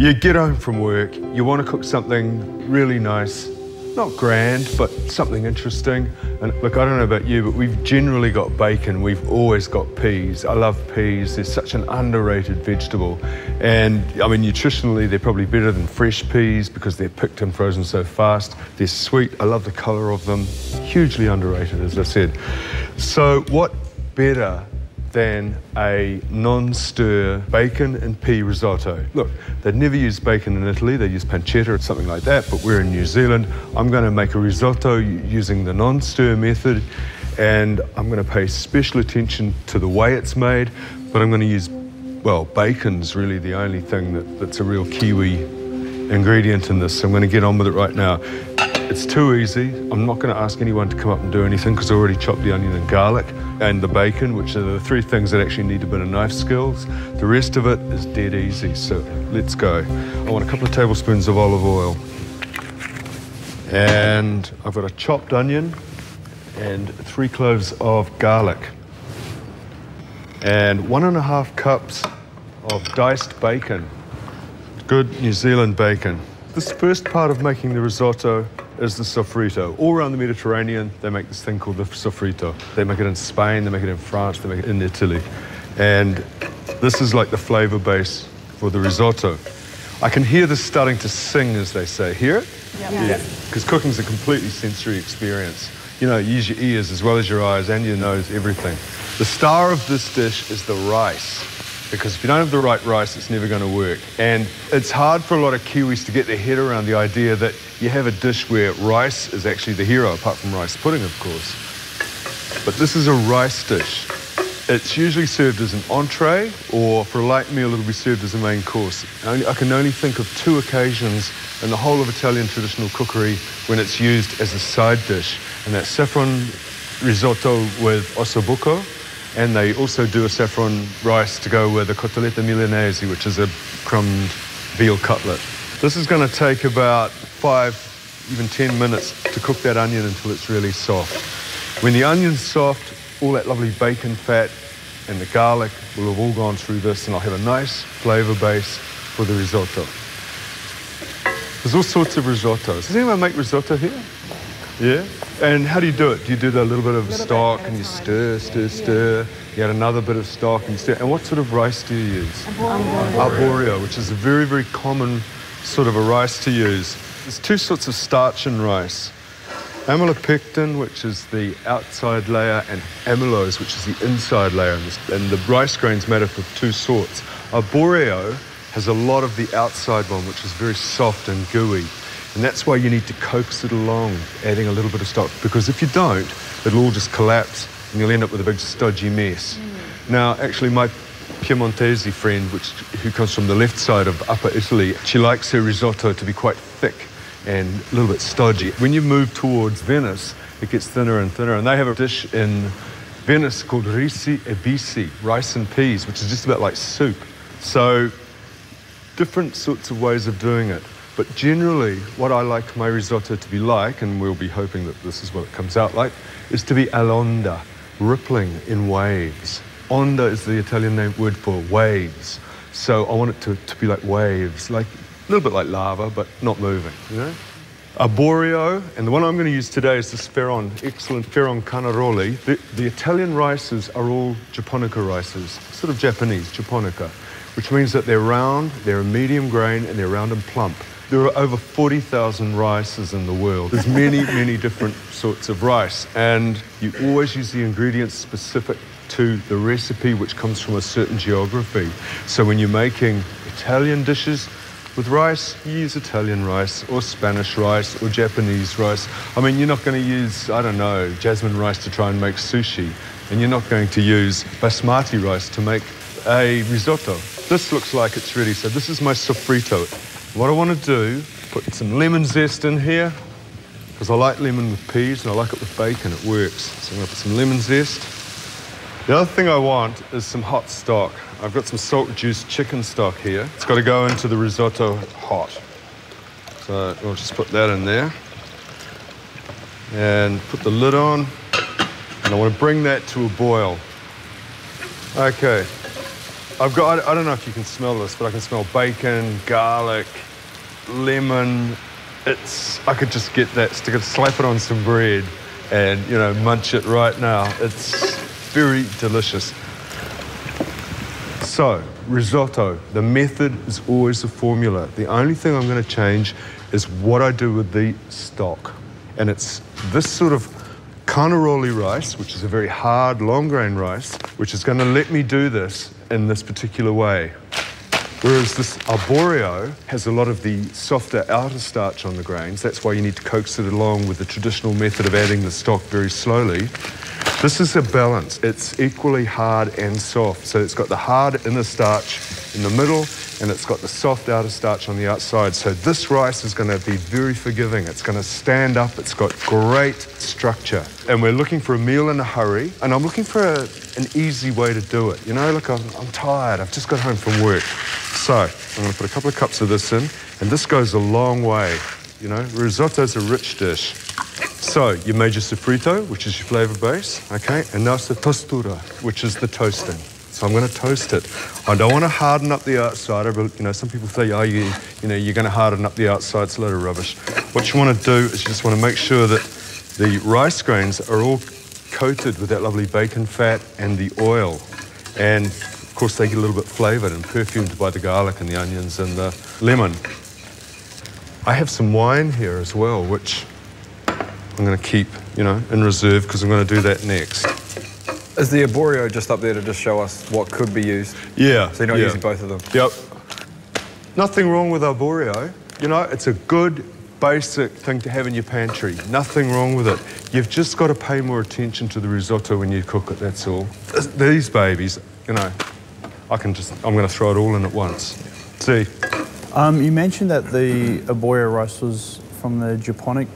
You get home from work, you want to cook something really nice, not grand, but something interesting. And look, I don't know about you, but we've generally got bacon. We've always got peas. I love peas. They're such an underrated vegetable. And I mean, nutritionally, they're probably better than fresh peas because they're picked and frozen so fast. They're sweet. I love the color of them. Hugely underrated, as I said. So what better than a non-stir bacon and pea risotto? Look, they'd never use bacon in Italy, they use pancetta or something like that, but we're in New Zealand. I'm going to make a risotto using the non-stir method, and I'm going to pay special attention to the way it's made, but I'm going to use, well, bacon's really the only thing that's a real Kiwi ingredient in this, so I'm going to get on with it right now. It's too easy. I'm not going to ask anyone to come up and do anything because I already chopped the onion and garlic and the bacon, which are the three things that actually need a bit of knife skills. The rest of it is dead easy, so let's go. I want a couple of tablespoons of olive oil. And I've got a chopped onion and 3 cloves of garlic. And 1.5 cups of diced bacon. Good New Zealand bacon. This first part of making the risotto is the sofrito. All around the Mediterranean, they make this thing called the sofrito. They make it in Spain, they make it in France, they make it in Italy. And this is like the flavor base for the risotto. I can hear this starting to sing, as they say. Hear it? Yeah. Because cooking's a completely sensory experience. You know, use your ears as well as your eyes and your nose, everything. The star of this dish is the rice. Because if you don't have the right rice, it's never going to work. And it's hard for a lot of Kiwis to get their head around the idea that you have a dish where rice is actually the hero, apart from rice pudding, of course. But this is a rice dish. It's usually served as an entree, or for a light meal, it'll be served as a main course. I can only think of 2 occasions in the whole of Italian traditional cookery when it's used as a side dish. And that's saffron risotto with ossobuco. And they also do a saffron rice to go with a cotoletta milanese, which is a crumbed veal cutlet. This is going to take about 5, even 10 minutes to cook that onion until it's really soft. When the onion's soft, all that lovely bacon fat and the garlic will have all gone through this, and I'll have a nice flavour base for the risotto. There's all sorts of risottos. Does anyone make risotto here? Yeah? And how do you do it? Do you do a little bit of stock and you stir? You add another bit of stock and you stir. And what sort of rice do you use? Arborio, which is a very, very common sort of a rice to use. There's 2 sorts of starch in rice. Amylopectin, which is the outside layer, and amylose, which is the inside layer. And the rice grains made up of 2 sorts. Arborio has a lot of the outside one, which is very soft and gooey. And that's why you need to coax it along, adding a little bit of stock. Because if you don't, it'll all just collapse and you'll end up with a big stodgy mess. Now, actually, my Piemontese friend, who comes from the left side of Upper Italy, she likes her risotto to be quite thick and a little bit stodgy. When you move towards Venice, it gets thinner and thinner. And they have a dish in Venice called risi e bisi, rice and peas, which is just about like soup. So, different sorts of ways of doing it. But generally, what I like my risotto to be like, and we'll be hoping that this is what it comes out like, is to be all'onda, rippling in waves. Onda is the Italian word for waves. So I want it to be like waves, like a little bit like lava, but not moving, you know? Arborio, and the one I'm going to use today is this Ferron, excellent Ferron Canaroli. The Italian rices are all japonica rices, sort of Japanese, japonica, which means that they're round, they're a medium grain, and they're round and plump. There are over 40,000 rices in the world. There's many, many different sorts of rice, and you always use the ingredients specific to the recipe, which comes from a certain geography. So when you're making Italian dishes with rice, you use Italian rice or Spanish rice or Japanese rice. I mean, you're not going to use, I don't know, jasmine rice to try and make sushi, and you're not going to use basmati rice to make a risotto. This looks like it's ready, so this is my sofrito. What I want to do, put some lemon zest in here, because I like lemon with peas and I like it with bacon, it works. So I'm going to put some lemon zest. The other thing I want is some hot stock. I've got some salt juiced chicken stock here. It's got to go into the risotto hot. So we'll just put that in there. And put the lid on. And I want to bring that to a boil. Okay. I've got, I don't know if you can smell this, but I can smell bacon, garlic, lemon. I could just get that, slap it on some bread and, you know, munch it right now. It's very delicious. So, risotto, the method is always the formula. The only thing I'm going to change is what I do with the stock. And it's this sort of carnaroli rice, which is a very hard, long-grain rice, which is going to let me do this in this particular way. Whereas this arborio has a lot of the softer outer starch on the grains. That's why you need to coax it along with the traditional method of adding the stock very slowly. This is a balance. It's equally hard and soft. So it's got the hard inner starch in the middle, and it's got the soft outer starch on the outside. So this rice is going to be very forgiving. It's going to stand up. It's got great structure. And we're looking for a meal in a hurry, and I'm looking for an easy way to do it. You know, look, I'm tired. I've just got home from work. So I'm going to put a couple of cups of this in, and this goes a long way. You know, risotto's a rich dish. So you made your sofrito, which is your flavour base, okay? And now it's the tostura, which is the toasting. So I'm going to toast it. I don't want to harden up the outside. But, you know, some people say, oh, you're going to harden up the outside. It's a load of rubbish. What you want to do is you just want to make sure that the rice grains are all coated with that lovely bacon fat and the oil. And, of course, they get a little bit flavoured and perfumed by the garlic and the onions and the lemon. I have some wine here as well, which I'm going to keep, you know, in reserve because I'm going to do that next. Is the arborio just up there to just show us what could be used? Yeah. So you're not using both of them? Yep. Nothing wrong with arborio. You know, it's a good, basic thing to have in your pantry. Nothing wrong with it. You've just got to pay more attention to the risotto when you cook it, that's all. These babies, you know, I'm going to throw it all in at once. See? You mentioned that the arborio rice was from the Japonic.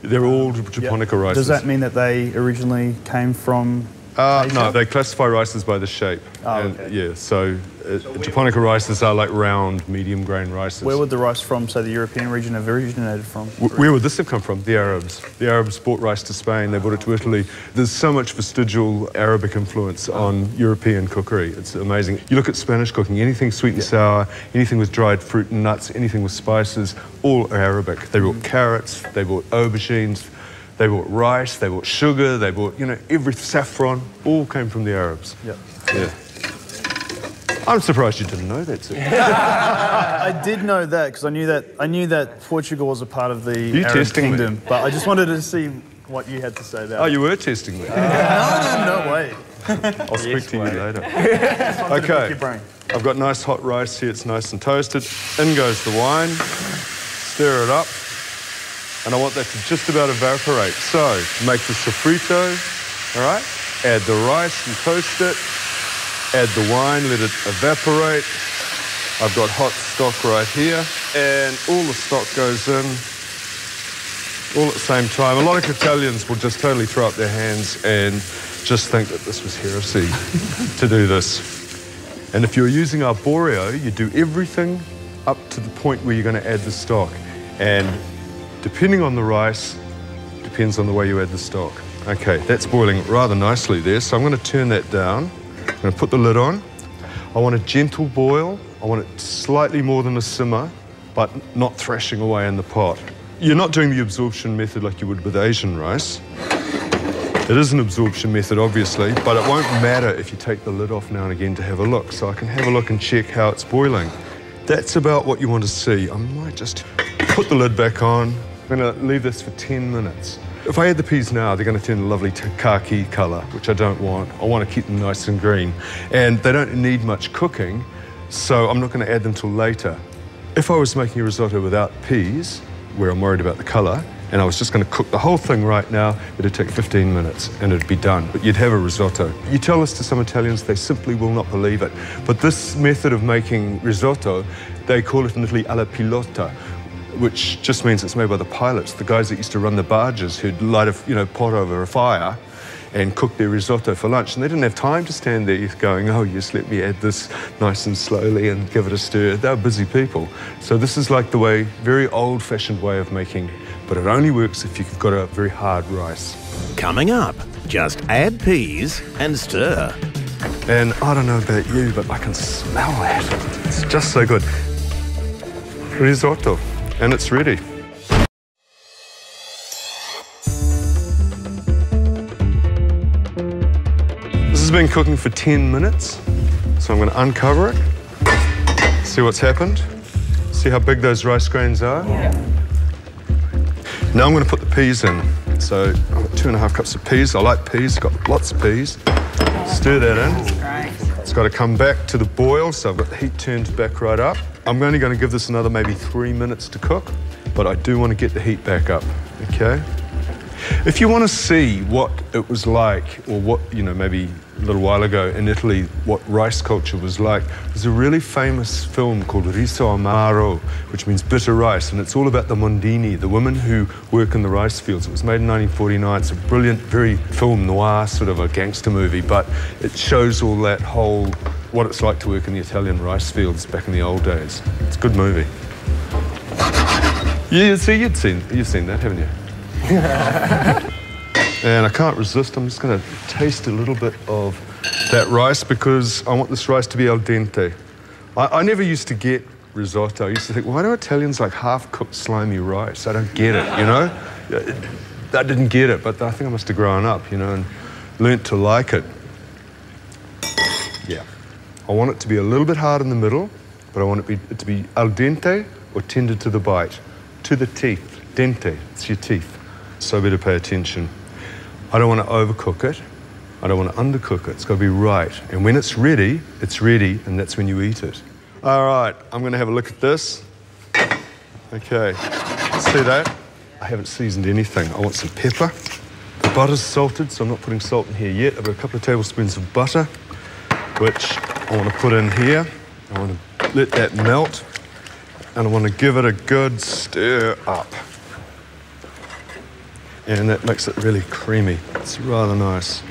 They're all Japonica rices. Does that mean that they originally came from Asia? No, they classify rices by the shape. Okay. Yeah, so Japonica rices are like round, medium grain rices. Where would the rice from, say, the European region have originated from? Where would this have come from? The Arabs. The Arabs brought rice to Spain, they brought it to Italy. There's so much vestigial Arabic influence on European cookery. It's amazing. You look at Spanish cooking, anything sweet and sour, anything with dried fruit and nuts, anything with spices, all are Arabic. They brought carrots, they brought aubergines, they bought rice, they bought sugar, they bought, you know, every saffron, all came from the Arabs. Yep. Yeah. I'm surprised you didn't know that, too. I did know that because I knew that Portugal was a part of the Arab kingdom, but I just wanted to see what you had to say about it. Oh, you were testing me? No way. I'll speak to you later. Okay. Your brain. I've got nice hot rice here. It's nice and toasted. In goes the wine. Stir it up. And I want that to just about evaporate. So, make the sofrito, all right? Add the rice and toast it. Add the wine, let it evaporate. I've got hot stock right here. And all the stock goes in all at the same time. A lot of Italians will just totally throw up their hands and just think that this was heresy to do this. And if you're using arborio, you do everything up to the point where you're going to add the stock. And depending on the rice, depends on the way you add the stock. Okay, that's boiling rather nicely there, so I'm going to turn that down. I'm going to put the lid on. I want a gentle boil. I want it slightly more than a simmer, but not thrashing away in the pot. You're not doing the absorption method like you would with Asian rice. It is an absorption method, obviously, but it won't matter if you take the lid off now and again to have a look. So I can have a look and check how it's boiling. That's about what you want to see. I might just put the lid back on. I'm going to leave this for 10 minutes. If I add the peas now, they're going to turn a lovely khaki colour, which I don't want. I want to keep them nice and green. And they don't need much cooking, so I'm not going to add them till later. If I was making a risotto without peas, where I'm worried about the colour, and I was just going to cook the whole thing right now, it'd take 15 minutes and it'd be done. But you'd have a risotto. You tell this to some Italians, they simply will not believe it. But this method of making risotto, they call it in Italy alla pilota, which just means it's made by the pilots, the guys that used to run the barges who'd light a pot over a fire and cook their risotto for lunch. And they didn't have time to stand there going, oh, yes, let me add this nice and slowly and give it a stir. They were busy people. So this is like the way, very old-fashioned way of making, but it only works if you've got a very hard rice. Coming up, just add peas and stir. And I don't know about you, but I can smell that. It's just so good. Risotto, and it's ready. This has been cooking for 10 minutes, so I'm going to uncover it, see what's happened, see how big those rice grains are. Yeah. Now I'm going to put the peas in. So I've got 2.5 cups of peas. I like peas, got lots of peas. Stir that in. It's got to come back to the boil, so I've got the heat turned back right up. I'm only going to give this another maybe 3 minutes to cook, but I do want to get the heat back up, okay? If you want to see what it was like, or what, you know, maybe a little while ago in Italy, what rice culture was like, there's a really famous film called Riso Amaro, which means bitter rice, and it's all about the mondini, the women who work in the rice fields. It was made in 1949. It's a brilliant, very film noir, sort of a gangster movie, but it shows all that whole, what it's like to work in the Italian rice fields back in the old days. It's a good movie. Yeah, see, you've seen that, haven't you? And I can't resist. I'm just going to taste a little bit of that rice because I want this rice to be al dente. I never used to get risotto. I used to think, why do Italians like half-cooked slimy rice? I don't get it, you know? I didn't get it, but I think I must have grown up, you know, and learnt to like it. Yeah. I want it to be a little bit hard in the middle, but I want it to be al dente or tender to the bite, to the teeth. Dente, it's your teeth. So better pay attention. I don't want to overcook it. I don't want to undercook it. It's got to be right. And when it's ready, and that's when you eat it. All right, I'm going to have a look at this. Okay, see that? I haven't seasoned anything. I want some pepper. The butter's salted, so I'm not putting salt in here yet. I've got a couple of tablespoons of butter, which I want to put in here. I want to let that melt, and I want to give it a good stir up. And that makes it really creamy. It's rather nice.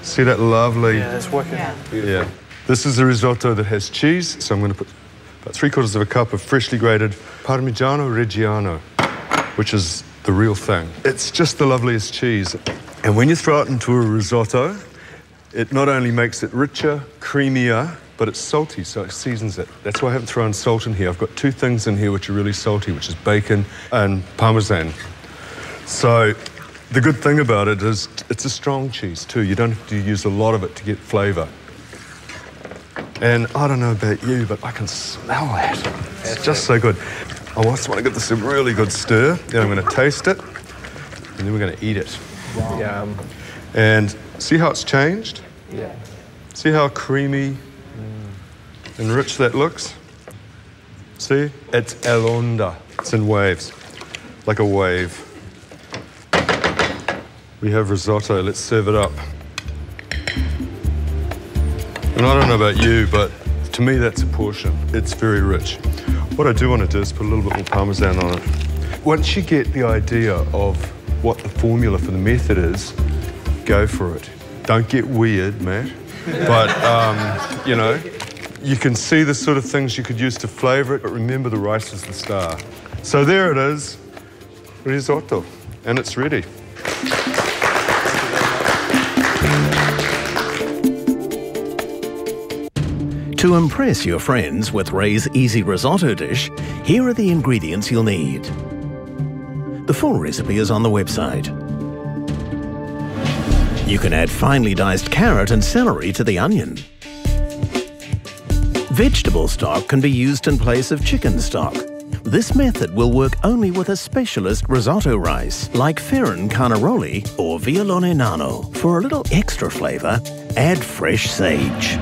See that lovely... Yeah, that's working. Yeah. This is a risotto that has cheese, so I'm going to put about 3/4 of a cup of freshly grated Parmigiano Reggiano, which is the real thing. It's just the loveliest cheese. And when you throw it into a risotto, it not only makes it richer, creamier, but it's salty, so it seasons it. That's why I haven't thrown salt in here. I've got 2 things in here which are really salty, which is bacon and Parmesan. So the good thing about it is it's a strong cheese too. You don't have to use a lot of it to get flavour. And I don't know about you, but I can smell that. It's just so good. I just want to give this a really good stir. Then I'm going to taste it, and then we're going to eat it. Yum. And see how it's changed? Yeah. See how creamy and rich that looks? See? It's all'onda. It's in waves, like a wave. We have risotto. Let's serve it up. And I don't know about you, but to me that's a portion. It's very rich. What I do want to do is put a little bit more Parmesan on it. Once you get the idea of what the formula for the method is, go for it. Don't get weird, Matt. But, you know, you can see the sort of things you could use to flavour it, but remember the rice is the star. So there it is, risotto, and it's ready. To impress your friends with Ray's easy risotto dish, here are the ingredients you'll need. The full recipe is on the website. You can add finely diced carrot and celery to the onion. Vegetable stock can be used in place of chicken stock. This method will work only with a specialist risotto rice, like Ferron Carnaroli or Violone Nano. For a little extra flavour, add fresh sage.